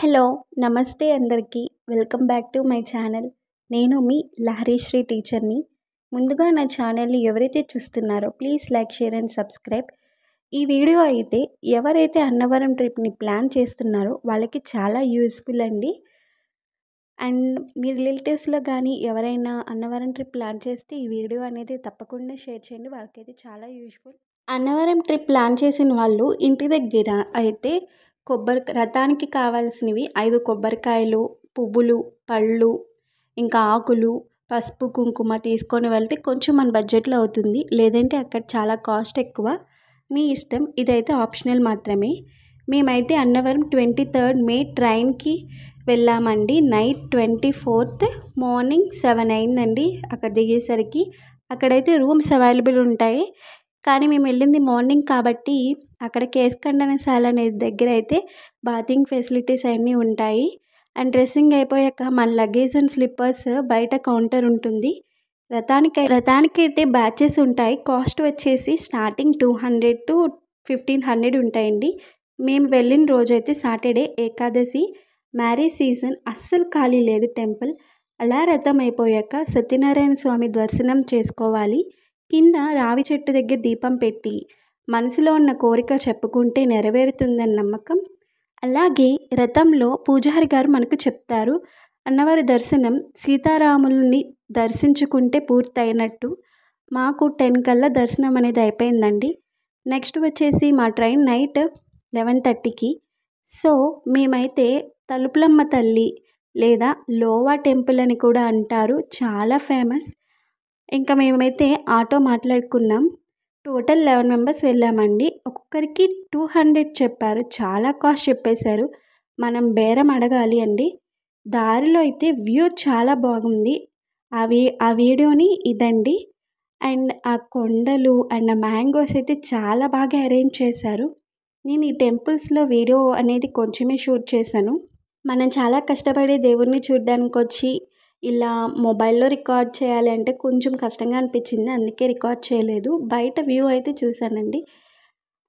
Hello! నమస్తే అందరికీ. Welcome back to my channel. నేను మీ లహరీశ్రీ టీచర్‌ని. ముందుగా నా ఛానల్‌ని ఎవరైతే చూస్తున్నారో please like, share and subscribe. ఈ వీడియో అయితే ఎవరైతే అన్నవరం ట్రిప్‌ని ప్లాన్ చేస్తున్నారో వాళ్ళకి చాలా యూజ్‌ఫుల్ అండి. అండ్ మీ రిలేటివ్స్‌లో గానీ ఎవరైనా అన్నవరం ట్రిప్ ప్లాన్ చేస్తే ఈ వీడియో అనేది తప్పకుండా షేర్ చేయండి. వాళ్ళకైతే చాలా యూజ్‌ఫుల్. అన్నవరం ట్రిప్ ప్లాన్ చేసిన వాళ్ళు ఇంటి దగ్గర అయితే రథానికి కావాల్సినవి 5 కొబ్బరికాయలు, పువ్వులు, పళ్ళు, ఇంకా ఆకులు, పసుపు, కుంకుమ తీసుకొని వెళ్తే కొంచెం మన బడ్జెట్‌లో అవుతుంది. లేదంటే అక్కడ చాలా కాస్ట్ ఎక్కువ. మీ ఇష్టం. ఇదైతే ఆప్షనల్ మాత్రమే. మేమైతే అన్నవరం 23rd మే ట్రైన్‌కి వెళ్ళామండి. నైట్ 24th మార్నింగ్ 7 అయిందండి అక్కడ దిగేసరికి. అక్కడైతే రూమ్స్ అవైలబుల్ ఉంటాయి. కానీ మేము వెళ్ళింది మార్నింగ్ కాబట్టి అక్కడ కేశఖండనశాల అనే దగ్గర అయితే బాతింగ్ ఫెసిలిటీస్ అన్నీ ఉంటాయి. అండ్ డ్రెస్సింగ్ అయిపోయాక మన లగేజ్ అండ్ స్లిప్పర్స్ బయట కౌంటర్ ఉంటుంది. రథానికైతే బ్యాచెస్ ఉంటాయి. కాస్ట్ వచ్చేసి స్టార్టింగ్ 200-1500 ఉంటాయండి. మేము వెళ్ళిన రోజైతే సాటర్డే ఏకాదశి. మ్యారేజ్ సీజన్, అస్సలు ఖాళీ లేదు టెంపుల్. అలా రథం అయిపోయాక సత్యనారాయణ స్వామి దర్శనం చేసుకోవాలి. కింద రావి చెట్టు దగ్గర దీపం పెట్టి మనసులో ఉన్న కోరిక చెప్పుకుంటే నెరవేరుతుందని నమ్మకం. అలాగే రథంలో పూజారి గారు మనకు చెప్తారు, అన్నవారి దర్శనం సీతారాములని దర్శించుకుంటే పూర్తయినట్టు. మాకు 10 కల్లా దర్శనం అనేది అయిపోయిందండి. నెక్స్ట్ వచ్చేసి మా ట్రైన్ నైట్ 11:30కి. సో మేమైతే తలుపులమ్మ తల్లి లేదా లోవా టెంపుల్ అని కూడా అంటారు, చాలా ఫేమస్. ఇంకా మేమైతే ఆటో మాట్లాడుకున్నాం. టోటల్ 11 మెంబర్స్ వెళ్ళామండి. ఒక్కొక్కరికి 200 చెప్పారు. చాలా కాస్ట్ చెప్పేశారు. మనం బేరం అడగాలి అండి. దారిలో అయితే వ్యూ చాలా బాగుంది. ఆ వీడియోని ఇదండి. అండ్ ఆ కొండలు అండ్ ఆ మ్యాంగోస్ అయితే చాలా బాగా అరేంజ్ చేశారు. నేను ఈ టెంపుల్స్లో వీడియో అనేది కొంచెమే షూట్ చేశాను. మనం చాలా కష్టపడి దేవుడిని చూడడానికి వచ్చి ఇలా మొబైల్లో రికార్డ్ చేయాలి అంటే కొంచెం కష్టంగా అనిపించింది. అందుకే రికార్డ్ చేయలేదు. బయట వ్యూ అయితే చూశానండి.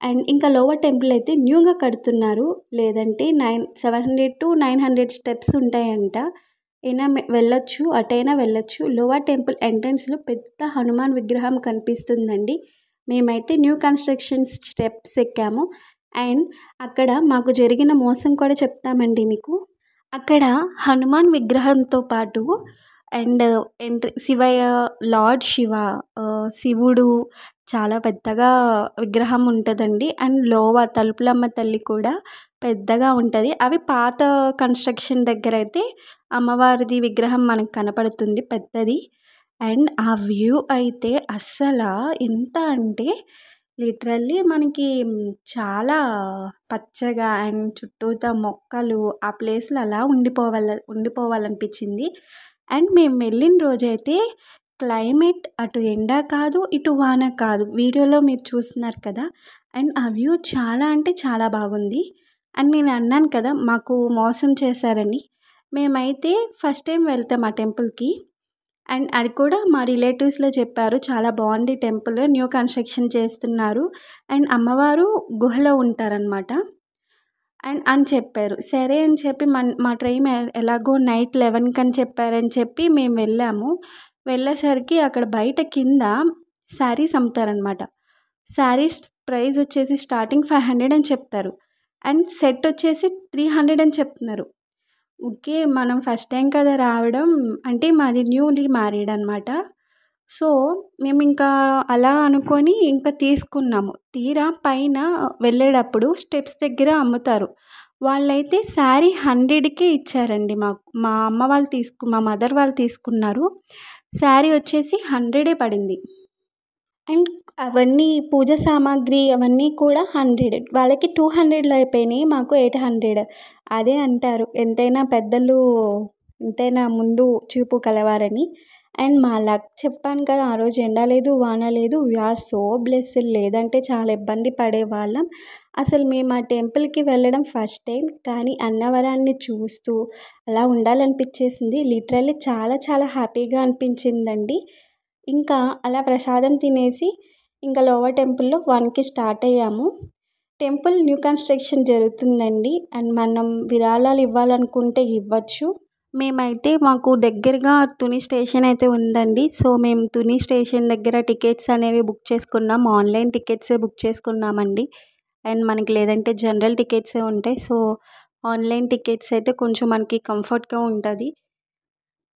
అండ్ ఇంకా లోవర్ టెంపుల్ అయితే న్యూగా కడుతున్నారు. లేదంటే 700-900 స్టెప్స్ ఉంటాయంట. అయినా వెళ్ళొచ్చు, అటైనా వెళ్ళొచ్చు. లోవర్ టెంపుల్ ఎంట్రన్స్లో పెద్ద హనుమాన్ విగ్రహం కనిపిస్తుందండి. మేమైతే న్యూ కన్స్ట్రక్షన్ స్టెప్స్ ఎక్కాము. అండ్ అక్కడ మాకు జరిగిన మోసం కూడా చెప్తామండి మీకు. అక్కడ హనుమాన్ విగ్రహంతో పాటు అండ్ శివయ్య, లార్డ్ శివుడు చాలా పెద్దగా విగ్రహం ఉంటుందండి. అండ్ తలుపులమ్మ తల్లి కూడా పెద్దగా ఉంటుంది. అవి పాత కన్స్ట్రక్షన్ దగ్గర అయితే అమ్మవారిది విగ్రహం మనకు కనపడుతుంది పెద్దది. అండ్ ఆ వ్యూ అయితే అస్సలు ఎంత అంటే లిటరల్లీ మనకి చాలా పచ్చగా అండ్ చుట్టూతా మొక్కలు, ఆ ప్లేస్లో అలా ఉండిపోవాలనిపించింది. అండ్ మేము వెళ్ళిన రోజైతే క్లైమేట్ అటు ఎండ కాదు, ఇటు వాన కాదు. వీడియోలో మీరు చూస్తున్నారు కదా. అండ్ ఆ వ్యూ చాలా అంటే చాలా బాగుంది. అండ్ నేను అన్నాను కదా మాకు మోసం చేశారని. మేమైతే ఫస్ట్ టైం వెళ్తాం ఆ టెంపుల్కి. అండ్ అది కూడా మా రిలేటివ్స్లో చెప్పారు, చాలా బాగుంది టెంపుల్, న్యూ కన్స్ట్రక్షన్ చేస్తున్నారు అండ్ అమ్మవారు గుహలో ఉంటారనమాట అని చెప్పారు. సరే అని చెప్పి మా ట్రైన్ ఎలాగో నైట్ 11కి అని చెప్పారని చెప్పి మేము వెళ్ళాము. వెళ్ళేసరికి అక్కడ బయట కింద శారీస్ అమ్ముతారనమాట. శారీస్ ప్రైస్ వచ్చేసి స్టార్టింగ్ 500 అని చెప్తారు. అండ్ సెట్ వచ్చేసి 300 అని చెప్తున్నారు. ఓకే, మనం ఫస్ట్ టైం కదా రావడం, అంటే మాది న్యూలీ మ్యారీడ్ అనమాట. సో మేము ఇంకా అలా అనుకొని ఇంకా తీసుకున్నాము. తీరా పైన వెళ్ళేటప్పుడు స్టెప్స్ దగ్గర అమ్ముతారు. వాళ్ళైతే శారీ 100కే ఇచ్చారండి మాకు. మా మదర్ వాళ్ళు తీసుకున్నారు. శారీ వచ్చేసి 100 పడింది. అండ్ అవన్నీ పూజ సామాగ్రి అవన్నీ కూడా 100. వాళ్ళకి 200లో అయిపోయినాయి, మాకు 800. అదే అంటారు, ఎంతైనా పెద్దలు ఎంతైనా ముందు చూపు కలవారని. అండ్ మా లక్ చెప్పాను కదా, ఆ రోజు ఎండ లేదు, వాన లేదు. We're so blessed. లేదంటే చాలా ఇబ్బంది పడేవాళ్ళం. అసలు మేము ఆ టెంపుల్కి వెళ్ళడం ఫస్ట్ టైం, కానీ అన్నవరాన్ని చూస్తూ అలా ఉండాలనిపించేసింది. లిటరల్లీ చాలా చాలా హ్యాపీగా అనిపించిందండి. ఇంకా అలా ప్రసాదం తినేసి ఇంకా లోవర్ టెంపుల్లో 1కి స్టార్ట్ అయ్యాము. టెంపుల్ న్యూ కన్స్ట్రక్షన్ జరుగుతుందండి. అండ్ మనం విరాళాలు ఇవ్వాలనుకుంటే ఇవ్వచ్చు. మేమైతే మాకు దగ్గరగా తుని స్టేషన్ అయితే ఉందండి. సో మేము తుని స్టేషన్ దగ్గర టికెట్స్ అనేవి బుక్ చేసుకున్నాం. ఆన్లైన్ టికెట్సే బుక్ చేసుకున్నామండి. అండ్ మనకి లేదంటే జనరల్ టికెట్సే ఉంటాయి. సో ఆన్లైన్ టికెట్స్ అయితే కొంచెం మనకి కంఫర్ట్గా ఉంటుంది.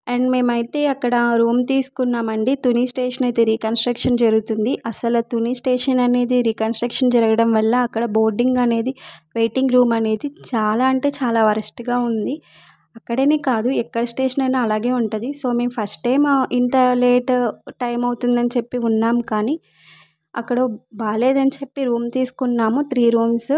అండ్ మేమైతే అక్కడ రూమ్ తీసుకున్నామండి. తుని స్టేషన్ అయితే రీకన్స్ట్రక్షన్ జరుగుతుంది. అసలు తుని స్టేషన్ అనేది రీకన్స్ట్రక్షన్ జరగడం వల్ల అక్కడ బోర్డింగ్ అనేది వెయిటింగ్ రూమ్ అనేది చాలా అంటే చాలా వరస్ట్గా ఉంది. అక్కడనే కాదు ఎక్కడ స్టేషన్ అయినా అలాగే ఉంటుంది. సో మేము ఫస్ట్ టైం ఇంత లేట్ టైం అవుతుందని చెప్పి ఉన్నాం, కానీ అక్కడ బాగాలేదని చెప్పి రూమ్ తీసుకున్నాము. 3 రూమ్స్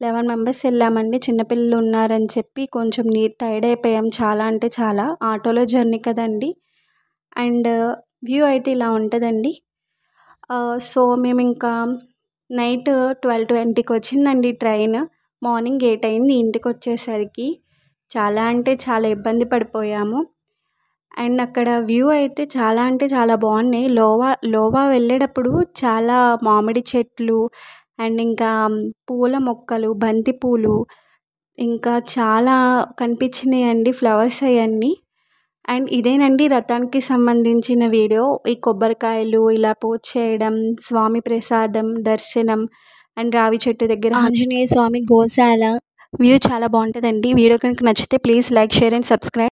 11 మెంబర్స్ వెళ్ళామండి. చిన్నపిల్లలు ఉన్నారని చెప్పి కొంచెం టైర్డ్ అయిపోయాం చాలా అంటే చాలా. ఆటోలో జర్నీ కదండి. అండ్ వ్యూ అయితే ఇలా ఉంటుందండి. సో మేము ఇంకా నైట్ 12:20కి వచ్చిందండి ట్రైన్. మార్నింగ్ 8 అయింది ఇంటికి వచ్చేసరికి. చాలా అంటే చాలా ఇబ్బంది పడిపోయాము. అండ్ అక్కడ వ్యూ అయితే చాలా అంటే చాలా బాగున్నాయి. లోవా వెళ్ళేటప్పుడు చాలా మామిడి చెట్లు అండ్ ఇంకా పూల మొక్కలు, బంతి పూలు ఇంకా చాలా కనిపించినాయండి, ఫ్లవర్స్ అవన్నీ. అండ్ ఇదేనండి రథానికి సంబంధించిన వీడియో. ఈ కొబ్బరికాయలు ఇలా పూజ చేయడం, స్వామి ప్రసాదం, దర్శనం అండ్ రావి చెట్టు దగ్గర ఆంజనేయ స్వామి గోశాల వ్యూ చాలా బాగుంటుందండి. వీడియో కనుక నచ్చితే please like, share and subscribe.